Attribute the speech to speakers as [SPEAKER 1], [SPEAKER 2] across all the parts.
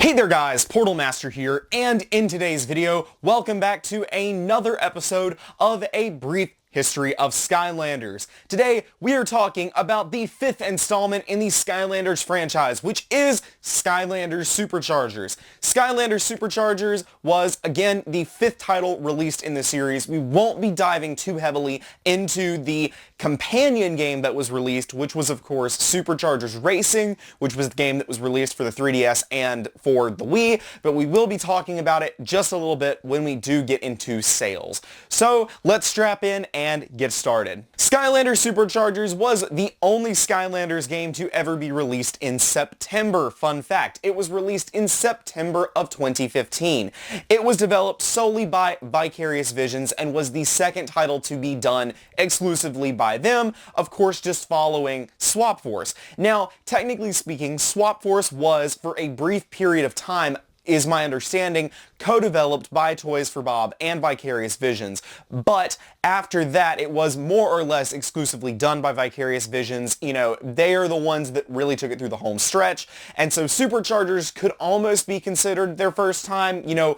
[SPEAKER 1] Hey there guys, Portal Master here, and in today's video, welcome back to another episode of A Brief History of Skylanders. Today, we are talking about the 5th installment in the Skylanders franchise, which is Skylanders Superchargers. Skylanders Superchargers was, again, the 5th title released in the series. We won't be diving too heavily into the companion game that was released, which was, of course, Superchargers Racing, which was the game that was released for the 3DS and for the Wii, but we will be talking about it just a little bit when we do get into sales. So, let's strap in and get started. Skylanders Superchargers was the only Skylanders game to ever be released in September. Fun fact, it was released in September of 2015. It was developed solely by Vicarious Visions and was the second title to be done exclusively by them, of course just following Swap Force. Now, technically speaking, Swap Force was, for a brief period of time, is my understanding, co-developed by Toys for Bob and Vicarious Visions. But after that, it was more or less exclusively done by Vicarious Visions. You know, they are the ones that really took it through the home stretch. And so Superchargers could almost be considered their first time, you know,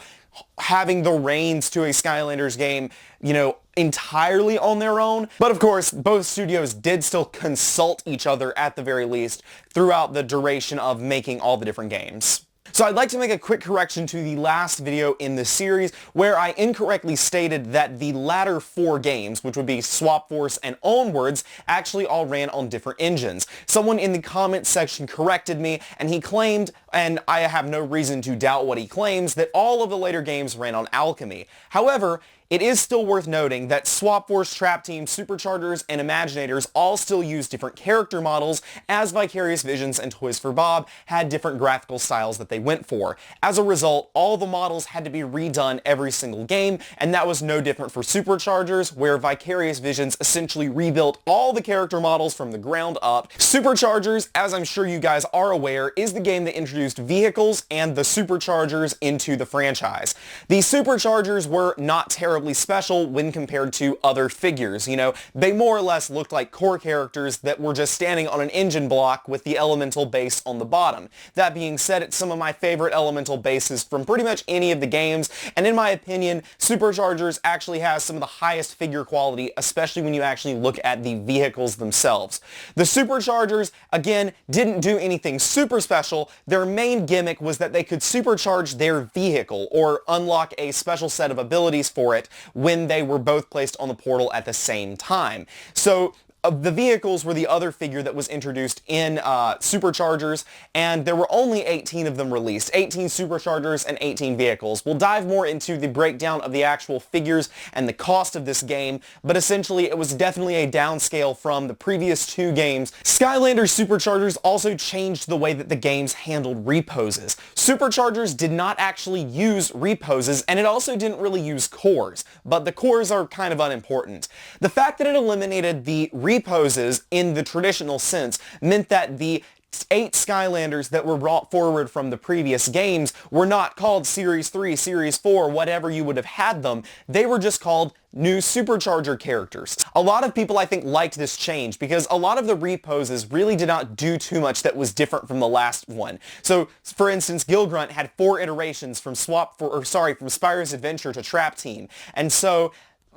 [SPEAKER 1] having the reins to a Skylanders game, you know, entirely on their own. But of course, both studios did still consult each other at the very least throughout the duration of making all the different games. So I'd like to make a quick correction to the last video in the series where I incorrectly stated that the latter 4 games, which would be Swap Force and onwards, actually all ran on different engines. Someone in the comments section corrected me, and he claimed, and I have no reason to doubt what he claims, that all of the later games ran on Alchemy. However, it is still worth noting that Swap Force, Trap Team, Superchargers, and Imaginators all still use different character models, as Vicarious Visions and Toys for Bob had different graphical styles that they went for. As a result, all the models had to be redone every single game, and that was no different for Superchargers, where Vicarious Visions essentially rebuilt all the character models from the ground up. Superchargers, as I'm sure you guys are aware, is the game that introduced vehicles and the Superchargers into the franchise. The Superchargers were not terribly special when compared to other figures. You know, they more or less looked like core characters that were just standing on an engine block with the elemental base on the bottom. That being said, it's some of my favorite elemental bases from pretty much any of the games, and in my opinion, Superchargers actually has some of the highest figure quality, especially when you actually look at the vehicles themselves. The Superchargers, again, didn't do anything super special. Their main gimmick was that they could supercharge their vehicle, or unlock a special set of abilities for it, when they were both placed on the portal at the same time. So the vehicles were the other figure that was introduced in Superchargers, and there were only 18 of them released, 18 Superchargers and 18 vehicles. We'll dive more into the breakdown of the actual figures and the cost of this game, but essentially it was definitely a downscale from the previous 2 games. Skylanders Superchargers also changed the way that the games handled reposes. Superchargers did not actually use reposes, and it also didn't really use cores, but the cores are kind of unimportant. The fact that it eliminated the reposes in the traditional sense meant that the 8 Skylanders that were brought forward from the previous games were not called Series 3, Series 4, whatever you would have had them. They were just called new Supercharger characters. A lot of people, I think, liked this change because a lot of the reposes really did not do too much that was different from the last one. So, for instance, Gilgrunt had 4 iterations from Spyro's Adventure to Trap Team, and so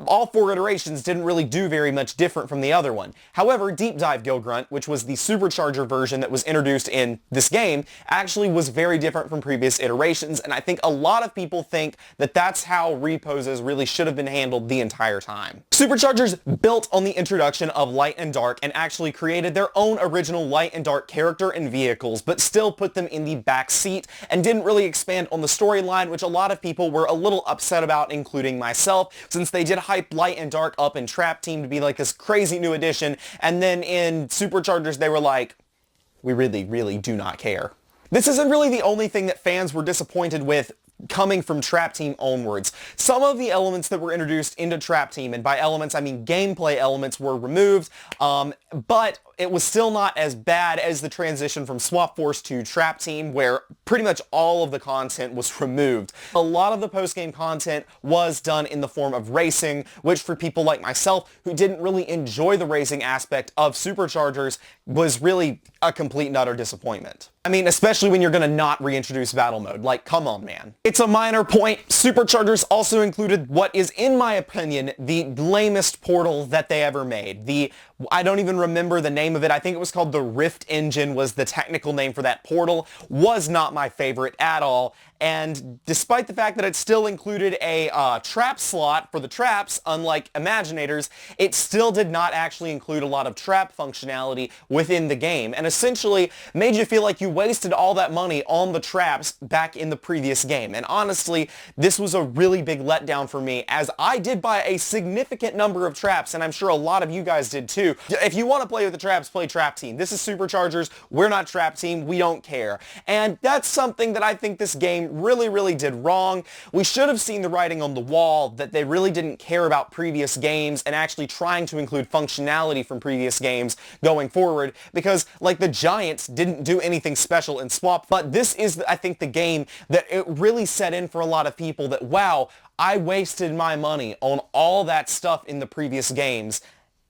[SPEAKER 1] all 4 iterations didn't really do very much different from the other one. However, Deep Dive Gilgrunt, which was the Supercharger version that was introduced in this game, actually was very different from previous iterations, and I think a lot of people think that that's how reposes really should have been handled the entire time. Superchargers built on the introduction of Light and Dark and actually created their own original Light and Dark character and vehicles, but still put them in the back seat and didn't really expand on the storyline, which a lot of people were a little upset about, including myself, since they did hype Light and Dark up in Trap Team to be like this crazy new addition, and then in Superchargers they were like, we really, really do not care. This isn't really the only thing that fans were disappointed with coming from Trap Team onwards. Some of the elements that were introduced into Trap Team, and by elements I mean gameplay elements, were removed, but it was still not as bad as the transition from Swap Force to Trap Team, where pretty much all of the content was removed. A lot of the post-game content was done in the form of racing, which for people like myself who didn't really enjoy the racing aspect of Superchargers was really a complete and utter disappointment. I mean, especially when you're going to not reintroduce battle mode. Like, come on, man. It's a minor point. Superchargers also included what is, in my opinion, the lamest portal that they ever made. I don't even remember the name of it. I think it was called the Rift Engine was the technical name for that portal. Was not my favorite at all. And despite the fact that it still included a trap slot for the traps, unlike Imaginators, it still did not actually include a lot of trap functionality within the game, and essentially made you feel like you wasted all that money on the traps back in the previous game. And honestly, this was a really big letdown for me, as I did buy a significant number of traps, and I'm sure a lot of you guys did too. If you want to play with the traps, play Trap Team. This is Superchargers. We're not Trap Team. We don't care. And that's something that I think this game really did wrong. We should have seen the writing on the wall that they really didn't care about previous games and actually trying to include functionality from previous games going forward, because like the Giants didn't do anything special in Swap, but this is, I think, the game that it really set in for a lot of people that, wow, I wasted my money on all that stuff in the previous games,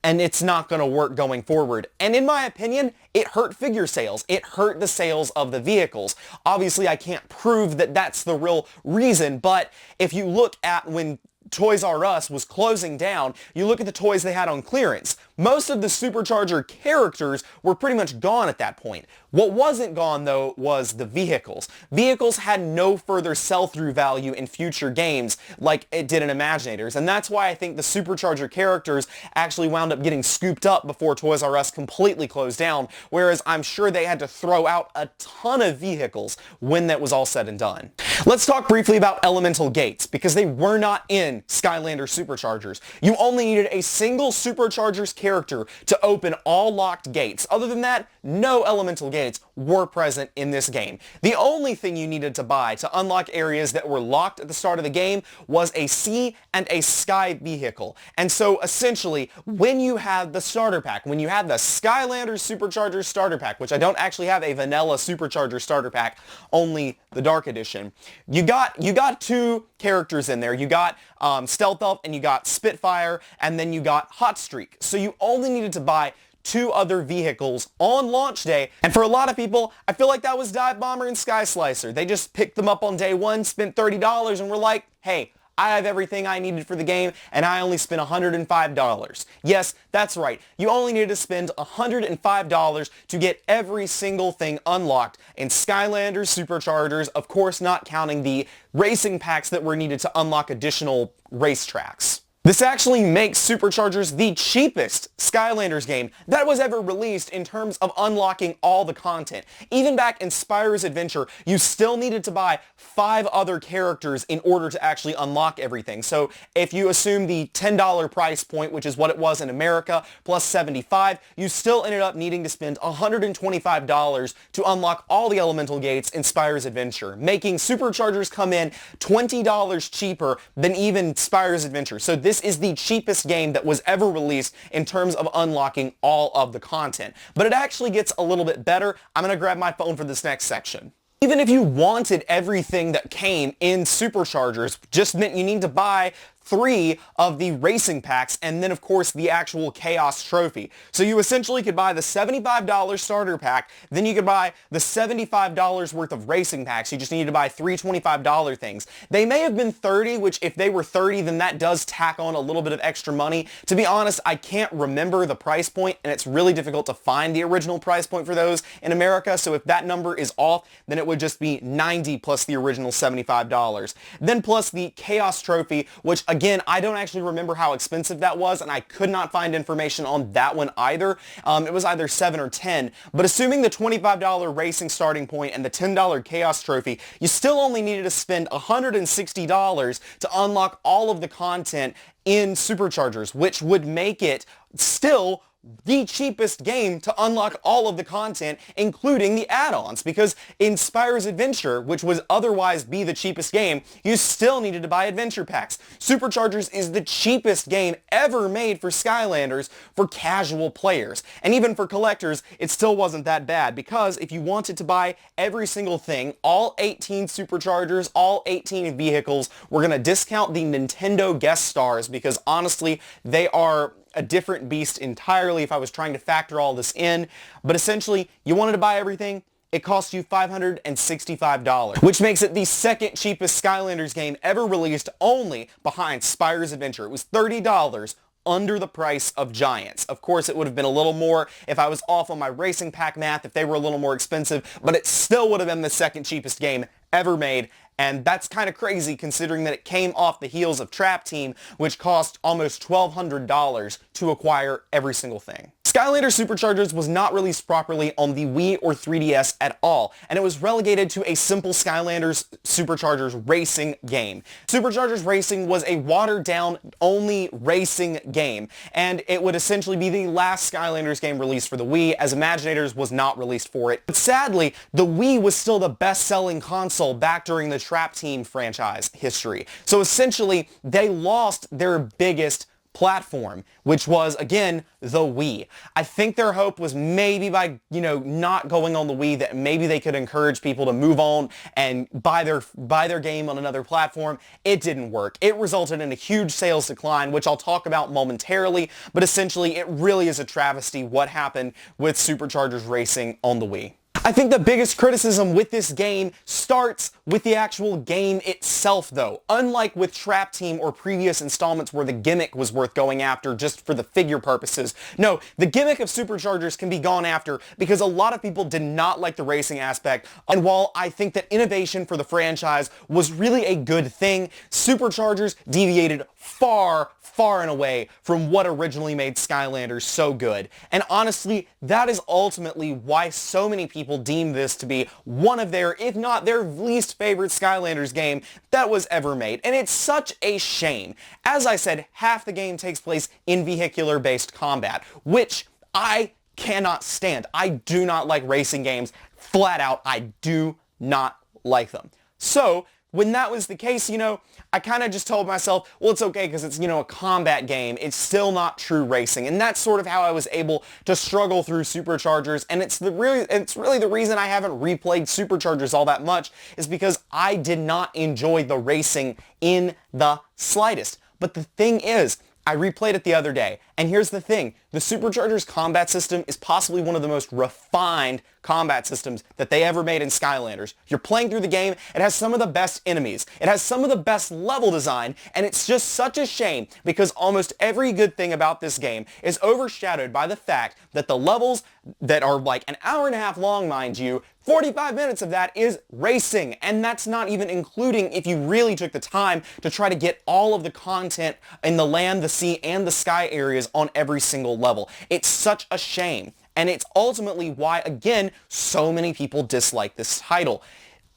[SPEAKER 1] and it's not going to work going forward. And in my opinion, it hurt figure sales. It hurt the sales of the vehicles. Obviously, I can't prove that that's the real reason, but if you look at when Toys R Us was closing down, you look at the toys they had on clearance. Most of the Supercharger characters were pretty much gone at that point. What wasn't gone, though, was the vehicles. Vehicles had no further sell-through value in future games like it did in Imaginators, and that's why I think the Supercharger characters actually wound up getting scooped up before Toys R Us completely closed down, whereas I'm sure they had to throw out a ton of vehicles when that was all said and done. Let's talk briefly about elemental gates, because they were not in Skylanders Superchargers. You only needed a single Superchargers character to open all locked gates. Other than that, no elemental gates were present in this game. The only thing you needed to buy to unlock areas that were locked at the start of the game was a sea and a sky vehicle. And so essentially, when you have the starter pack, when you have the Skylanders Superchargers starter pack, which I don't actually have a vanilla Supercharger starter pack, only the Dark Edition, you got two characters in there. You got Stealth Elf and you got Spitfire, and then you got Hot Streak. So you only needed to buy two other vehicles on launch day, and for a lot of people, I feel like that was Dive Bomber and Sky Slicer. They just picked them up on day one, spent $30, and were like, hey, I have everything I needed for the game, and I only spent $105. Yes, that's right. You only needed to spend $105 to get every single thing unlocked in Skylanders Superchargers, of course not counting the racing packs that were needed to unlock additional racetracks. This actually makes Superchargers the cheapest Skylanders game that was ever released in terms of unlocking all the content. Even back in Spyro's Adventure, you still needed to buy 5 other characters in order to actually unlock everything. So if you assume the $10 price point, which is what it was in America, plus $75, you still ended up needing to spend $125 to unlock all the elemental gates in Spyro's Adventure, making Superchargers come in $20 cheaper than even Spyro's Adventure. So this is the cheapest game that was ever released in terms of unlocking all of the content. But it actually gets a little bit better. I'm going to grab my phone for this next section. Even if you wanted everything that came in Superchargers, just meant you need to buy 3 of the racing packs, and then of course the actual Chaos Trophy. So you essentially could buy the $75 starter pack, then you could buy the $75 worth of racing packs. You just needed to buy 3 $25 things. They may have been 30, which if they were 30, then that does tack on a little bit of extra money. To be honest, I can't remember the price point, and it's really difficult to find the original price point for those in America, so if that number is off, then it would just be 90 plus the original $75. Then plus the Chaos Trophy, which again, I don't actually remember how expensive that was, and I could not find information on that one either. It was either 7 or 10, but assuming the $25 racing starting point and the $10 Chaos Trophy, you still only needed to spend $160 to unlock all of the content in Superchargers, which would make it still the cheapest game to unlock all of the content, including the add-ons, because in Spyro's Adventure, which would otherwise be the cheapest game, you still needed to buy adventure packs. Superchargers is the cheapest game ever made for Skylanders for casual players, and even for collectors, it still wasn't that bad, because if you wanted to buy every single thing, all 18 Superchargers, all 18 vehicles, we're going to discount the Nintendo guest stars, because honestly, they are a different beast entirely if I was trying to factor all this in. But essentially, you wanted to buy everything, it cost you $565, which makes it the second cheapest Skylanders game ever released, only behind Spyro's Adventure. It was $30 under the price of Giants. Of course, it would have been a little more if I was off on my racing pack math, if they were a little more expensive, but it still would have been the second cheapest game ever made. And that's kind of crazy considering that it came off the heels of Trap Team, which cost almost $1,200 to acquire every single thing. Skylanders Superchargers was not released properly on the Wii or 3DS at all, and it was relegated to a simple Skylanders Superchargers Racing game. Superchargers Racing was a watered-down only racing game, and it would essentially be the last Skylanders game released for the Wii, as Imaginators was not released for it. But sadly, the Wii was still the best-selling console back during the Trap Team franchise history. So essentially, they lost their biggest platform, which was, again, the Wii. I think their hope was maybe by, not going on the Wii, that maybe they could encourage people to move on and buy their game on another platform. It didn't work. It resulted in a huge sales decline, which I'll talk about momentarily, but essentially it really is a travesty what happened with Superchargers Racing on the Wii. I think the biggest criticism with this game starts with the actual game itself, though. Unlike with Trap Team or previous installments where the gimmick was worth going after just for the figure purposes. No, the gimmick of Superchargers can be gone after because a lot of people did not like the racing aspect. And while I think that innovation for the franchise was really a good thing, Superchargers deviated far and away from what originally made Skylanders so good. And honestly, that is ultimately why so many people deem this to be one of their, if not their least favorite Skylanders game that was ever made. And it's such a shame. As I said, half the game takes place in vehicular-based combat, which I cannot stand. I do not like racing games. Flat out, I do not like them. So, when that was the case, I kind of just told myself, well, it's okay because it's, a combat game. It's still not true racing. And that's sort of how I was able to struggle through Superchargers. And it's really the reason I haven't replayed Superchargers all that much is because I did not enjoy the racing in the slightest. But the thing is, I replayed it the other day, and here's the thing. The Superchargers combat system is possibly one of the most refined combat systems that they ever made in Skylanders. You're playing through the game, it has some of the best enemies, it has some of the best level design, and it's just such a shame because almost every good thing about this game is overshadowed by the fact that the levels that are like an hour and a half long, mind you, 45 minutes of that is racing, and that's not even including if you really took the time to try to get all of the content in the land, the sea, and the sky areas on every single level. It's such a shame, and it's ultimately why, again, so many people dislike this title.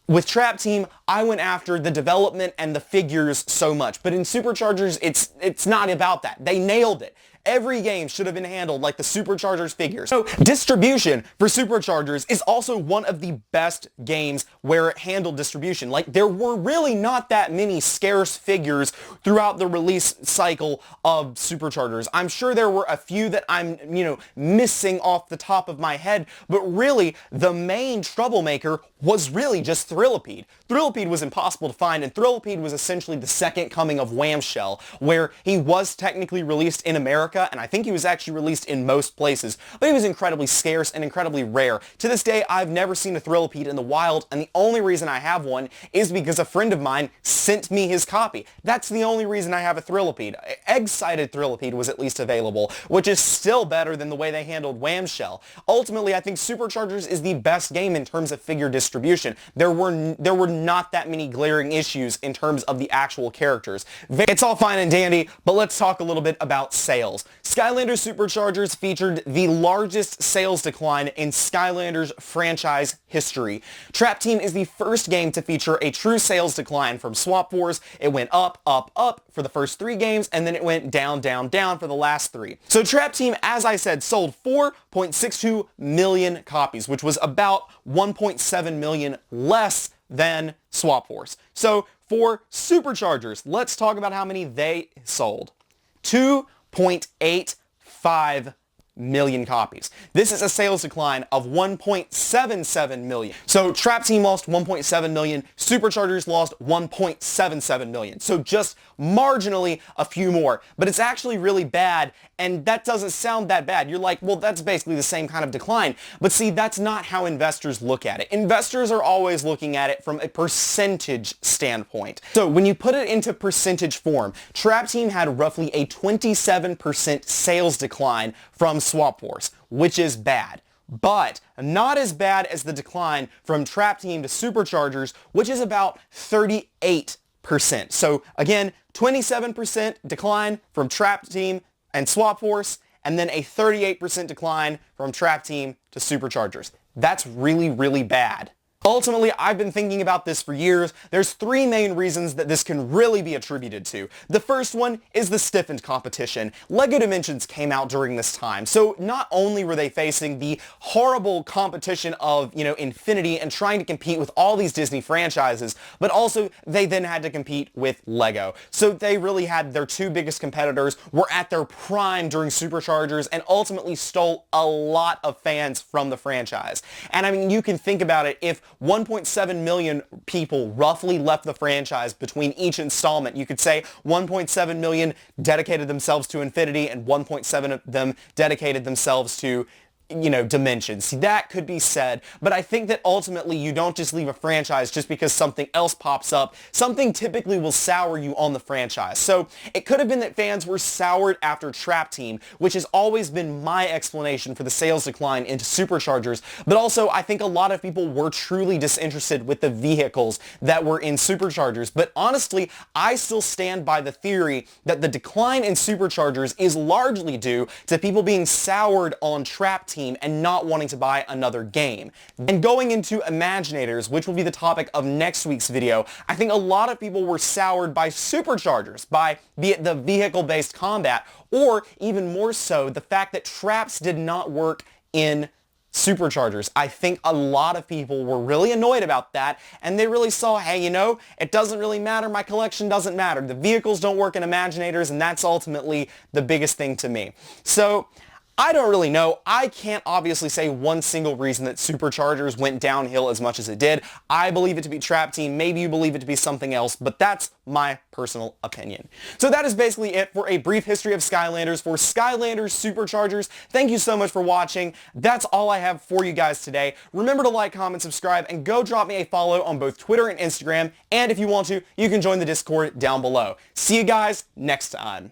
[SPEAKER 1] With Trap Team, I went after the development and the figures so much, but in Superchargers, it's not about that. They nailed it. Every game should have been handled like the Superchargers figures. So distribution for Superchargers is also one of the best games where it handled distribution. Like, there were really not that many scarce figures throughout the release cycle of Superchargers. I'm sure there were a few that I'm, missing off the top of my head, but really the main troublemaker was really just Thrillipede. Thrillipede was impossible to find, and Thrillipede was essentially the second coming of Whamshell, where he was technically released in America, and I think he was actually released in most places, but he was incredibly scarce and incredibly rare. To this day, I've never seen a Thrillipede in the wild, and the only reason I have one is because a friend of mine sent me his copy. That's the only reason I have a Thrillipede. Egg-sided Thrillipede was at least available, which is still better than the way they handled Whamshell. Ultimately, I think Superchargers is the best game in terms of figure distribution. There were not that many glaring issues in terms of the actual characters. It's all fine and dandy, but let's talk a little bit about sales. Skylanders Superchargers featured the largest sales decline in Skylanders franchise history. Trap Team is the first game to feature a true sales decline from Swap Force. It went up for the first 3 games, and then it went down for the last 3. So Trap Team, as I said, sold 4.62 million copies, which was about 1.7 million less than Swap Force. So for Superchargers, let's talk about how many they sold. 2.85 million copies. This is a sales decline of 1.77 million. So Trap Team lost 1.7 million, Superchargers lost 1.77 million. So just marginally a few more. But it's actually really bad, and that doesn't sound that bad. You're like, well, that's basically the same kind of decline. But see, that's not how investors look at it. Investors are always looking at it from a percentage standpoint. So when you put it into percentage form, Trap Team had roughly a 27% sales decline from Swap Force, which is bad. But not as bad as the decline from Trap Team to Superchargers, which is about 38%. So again, 27% decline from Trap Team and Swap Force, and then a 38% decline from Trap Team to Superchargers. That's really, really bad. Ultimately, I've been thinking about this for years. There's three main reasons that this can really be attributed to. The first one is the stiffened competition. LEGO Dimensions came out during this time, so not only were they facing the horrible competition of, Infinity and trying to compete with all these Disney franchises, but also they then had to compete with LEGO. So they really had their two biggest competitors were at their prime during Superchargers and ultimately stole a lot of fans from the franchise. And I mean, you can think about it, if 1.7 million people roughly left the franchise between each installment, you could say 1.7 million dedicated themselves to Infinity and 1.7 of them dedicated themselves to Dimensions. See, that could be said, but I think that ultimately you don't just leave a franchise just because something else pops up. Something typically will sour you on the franchise. So it could have been that fans were soured after Trap Team, which has always been my explanation for the sales decline into Superchargers, but also I think a lot of people were truly disinterested with the vehicles that were in Superchargers. But honestly, I still stand by the theory that the decline in Superchargers is largely due to people being soured on Trap Team and not wanting to buy another game. And going into Imaginators, which will be the topic of next week's video, I think a lot of people were soured by Superchargers, by be it the vehicle-based combat, or even more so, the fact that traps did not work in Superchargers. I think a lot of people were really annoyed about that, and they really saw, hey, it doesn't really matter, my collection doesn't matter, the vehicles don't work in Imaginators, and that's ultimately the biggest thing to me. So I don't really know. I can't obviously say one single reason that Superchargers went downhill as much as it did. I believe it to be Trap Team. Maybe you believe it to be something else, but that's my personal opinion. So that is basically it for a brief history of Skylanders for Skylanders Superchargers. Thank you so much for watching. That's all I have for you guys today. Remember to like, comment, subscribe, and go drop me a follow on both Twitter and Instagram. And if you want to, you can join the Discord down below. See you guys next time.